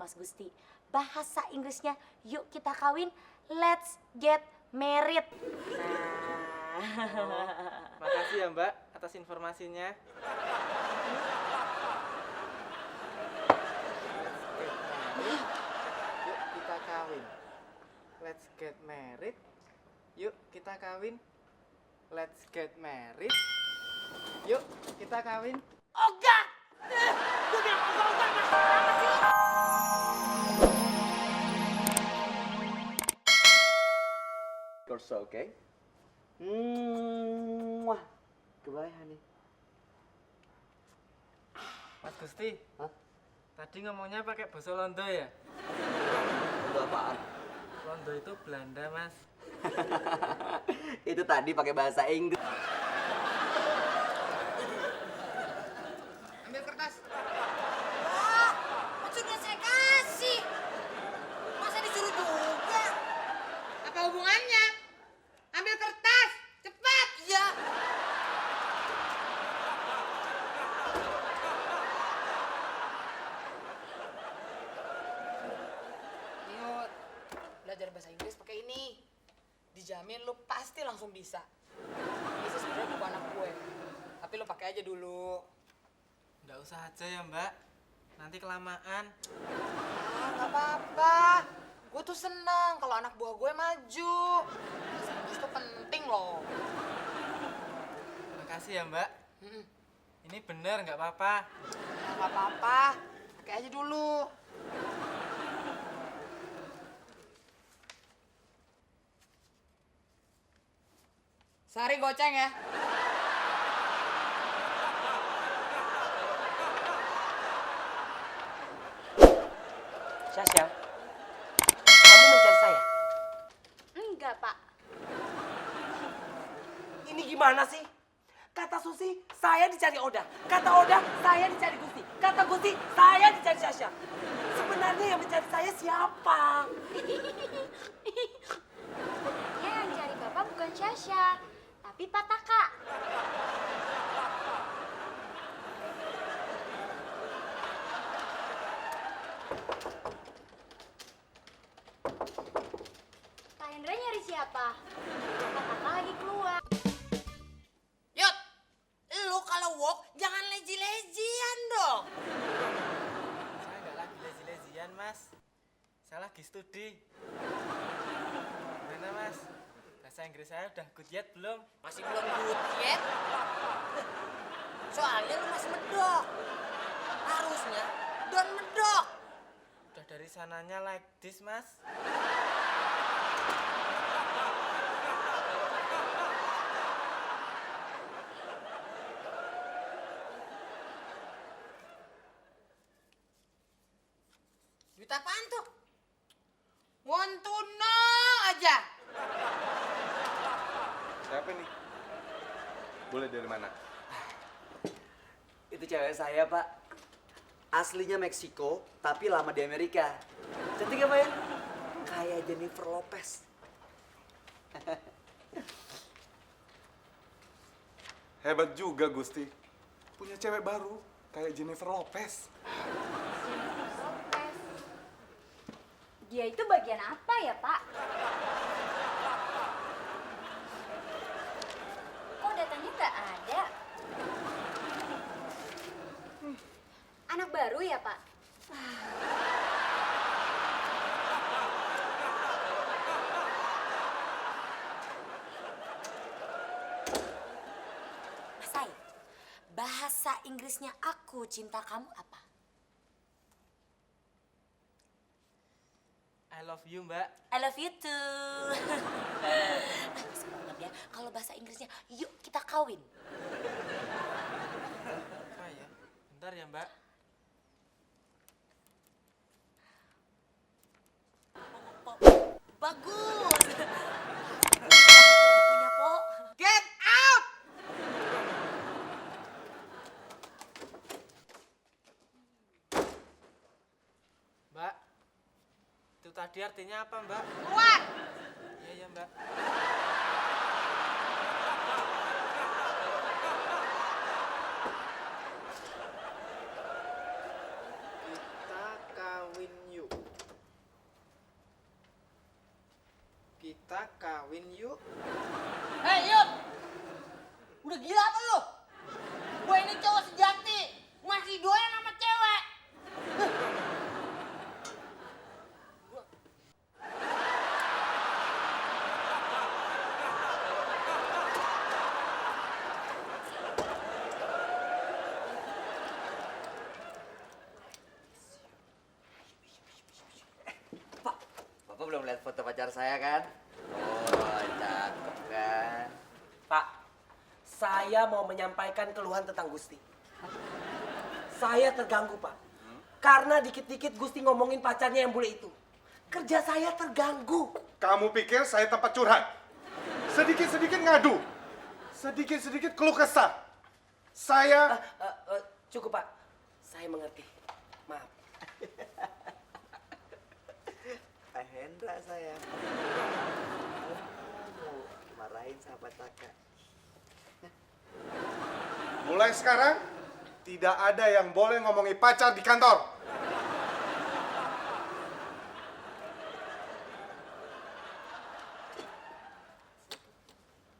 Mas Gusti. Bahasa Inggrisnya yuk kita kawin, let's get married. Makasih ya Mbak atas informasinya. Yuk kita kawin. Let's get married. Yuk kita kawin. Let's get married. Yuk kita kawin. Ogah! Gue bilang ogah, apa sih? You're so okay. Wah, goodbye honey. Mas Gusti, Hah? tadi ngomongnya pakai bahasa Londo ya? Itu apaan? Londo itu Belanda, Mas. Itu tadi pakai bahasa Inggris. Ambil kertas. Wah, kan sudah saya kasih. Masa disuruh juga? Apa hubungannya? Ambil kertas, cepat. Iya. Yud, belajar bahasa Inggris pakai ini. Dijamin lu pasti langsung bisa. Ini sih sebenarnya buku anak gue, tapi lu pakai aja dulu. Nggak usah aja ya Mbak, nanti kelamaan. Ah, nggak apa-apa. Gue tuh seneng kalau anak buah gue maju. Bahasa Inggris tuh penting loh. Makasih ya Mbak. Mm-mm. Ini bener nggak apa-apa. Nah, nggak apa-apa, pakai aja dulu. Sari goceng ya. Sasha, kamu mencari saya? Enggak, Pak. Ini gimana sih? Kata Susi, saya dicari Oda. Kata Oda, saya dicari Gusti. Kata Gusti, saya dicari Sasha. Sebenarnya yang mencari saya siapa? Sebenarnya yang cari Bapak bukan Syasha, tapi Pak Taka. Pak Hendra nyari siapa? Pak Taka lagi keluar. Yud, lu kalau walk jangan leji-lejian dong. Saya nggak lagi lezi-lezian Mas. Saya lagi studi. Gimana Mas? Bahasa Inggris saya udah good yet belum? Masih belum good yet? Soalnya lu masih medok. Harusnya don't medok. Udah dari sananya like this Mas. Duit apaan tuh? Want to know aja. Siapa nih? Boleh dari mana? Itu cewek saya, Pak. Aslinya Meksiko, tapi lama di Amerika. Cantik apa ya? Kayak Jennifer Lopez. Hebat juga Gusti. Punya cewek baru kayak Jennifer Lopez. Dia itu bagian apa ya, Pak? Kok datanya nggak ada? Anak baru ya, Pak? Mas Sai, bahasa Inggrisnya aku cinta kamu apa? I love you Mbak. I love you too. Mas banget ya, kalau bahasa Inggrisnya yuk kita kawin. Apa ya? Bentar ya Mbak. Bagus. Punya Po. Get out! Mbak. Itu tadi artinya apa Mbak? Keluar! Iya ya Mbak. Kita kawin yuk. kita kawin yuk. Hei Yud, udah gila apa lu? Gue ini cowok sejati, masih doyan sama cewek. Pak, Bapak belum lihat foto pacar saya kan? Oh, cakep kan? Pak, saya mau menyampaikan keluhan tentang Gusti. Saya terganggu, Pak. Karena dikit-dikit Gusti ngomongin pacarnya yang bule itu. Kerja saya terganggu. Kamu pikir saya tempat curhat? Sedikit-sedikit ngadu. Sedikit-sedikit keluh kesah. Saya... Cukup, Pak. Saya mengerti. Maaf. Pak Hendra saya. Mau marahin sahabat kakak. Mulai sekarang, tidak ada yang boleh ngomongi pacar di kantor.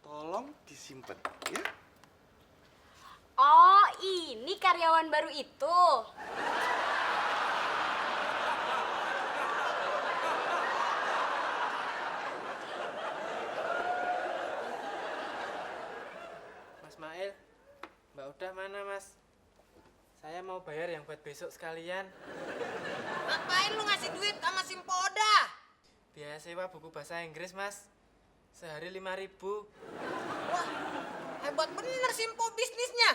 Tolong disimpan, ya. Oh, ini karyawan baru itu. Mas Mail, Mbak Udah mana mas? Saya mau bayar yang buat besok sekalian. Ngapain lu ngasih duit sama Simpoda? Biaya sewa buku bahasa Inggris mas. Sehari 5.000. Wah, hebat bener Simpo bisnisnya.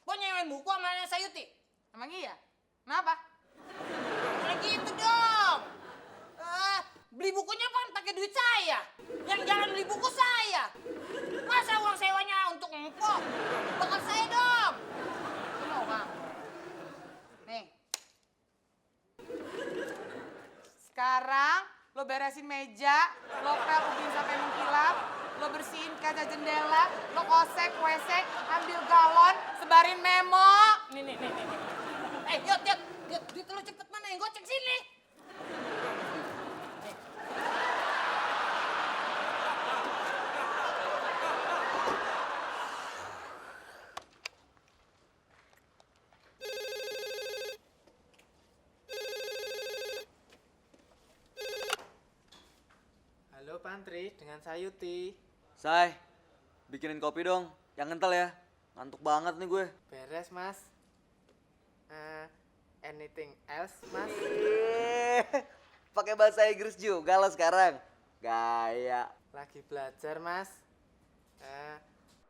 Kok nyewain buku sama Nanya Sayuti? Emang iya? Kenapa? Lagi itu dong. Beli bukunya kan pakai duit saya. Yang jalan beli buku saya. Masa uang sewanya untuk empok? Bakal saya dong. Lu mau bang? Nih. Sekarang lo beresin meja, lo pel ubin sampai mengkilap, lo bersihin kaca jendela, lo kosek WC, ambil galon, sebarin memo. Nih. Yot, duit lo cepet mana yang goceng sini? Halo Pantri, dengan Sayuti. Say, bikinin kopi dong, yang kental ya. Ngantuk banget nih gue. Beres mas. Anything else mas? Pakai bahasa Inggris juga lo sekarang. Gaya. Lagi belajar mas.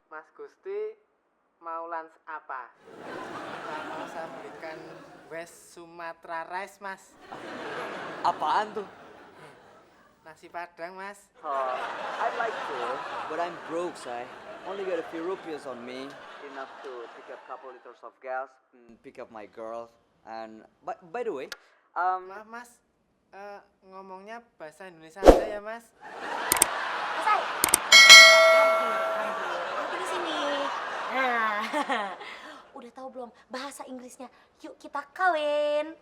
Mas Gusti mau lunch apa? Apa mau saya belikan West Sumatra rice mas? Apaan tuh? Nasi padang mas. I'd like to, but I'm broke, say. Only got a few rupees on me. Enough to pick up couple liters of gas, pick up my girls, and by the way, Maaf mas, ngomongnya bahasa Indonesia aja ya mas. Selesai. Aku di sini. Nah, udah tahu belum bahasa Inggrisnya? Yuk kita kawin.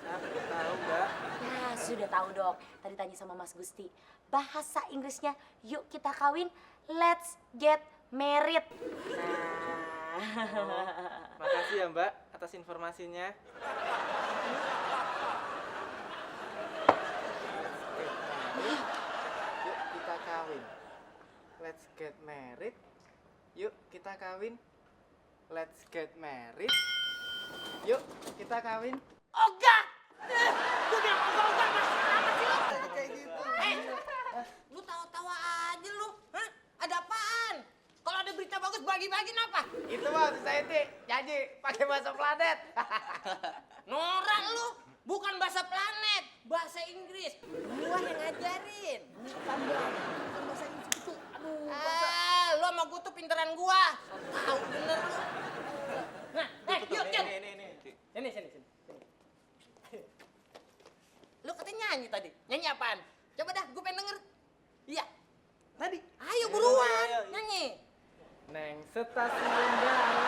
Saya belum tahu mbak. Nah, sudah tahu dong. Tadi tanya sama Mas Gusti. Bahasa Inggrisnya, yuk kita kawin. Let's get married. Nah. Makasih ya mbak atas informasinya. Yuk kita kawin. Let's get married. Yuk kita kawin. Let's get married. Yuk kita kawin. Ogah! Gue bilang ogah, masih amat sih lu. Kayak gitu. Lu tawa-tawa aja lu. Hah? Ada apaan? Kalau ada berita bagus bagi-bagi apa? Itu mas, Sayuti nyanyi pakai bahasa planet. Norak lu. Bukan bahasa planet, bahasa Inggris. Gua yang ngajarin. Bukan bahasa Inggris itu. Aduh. Lu sama gua tuh pinteran gua. Tahu bener lu. Nah, yuk. Sini. Lu katanya nyanyi tadi. Nyanyi apaan? Coba dah, gua pengen denger. Iya. Tadi. Ayo buruan, nyanyi. Neng stasiun dalam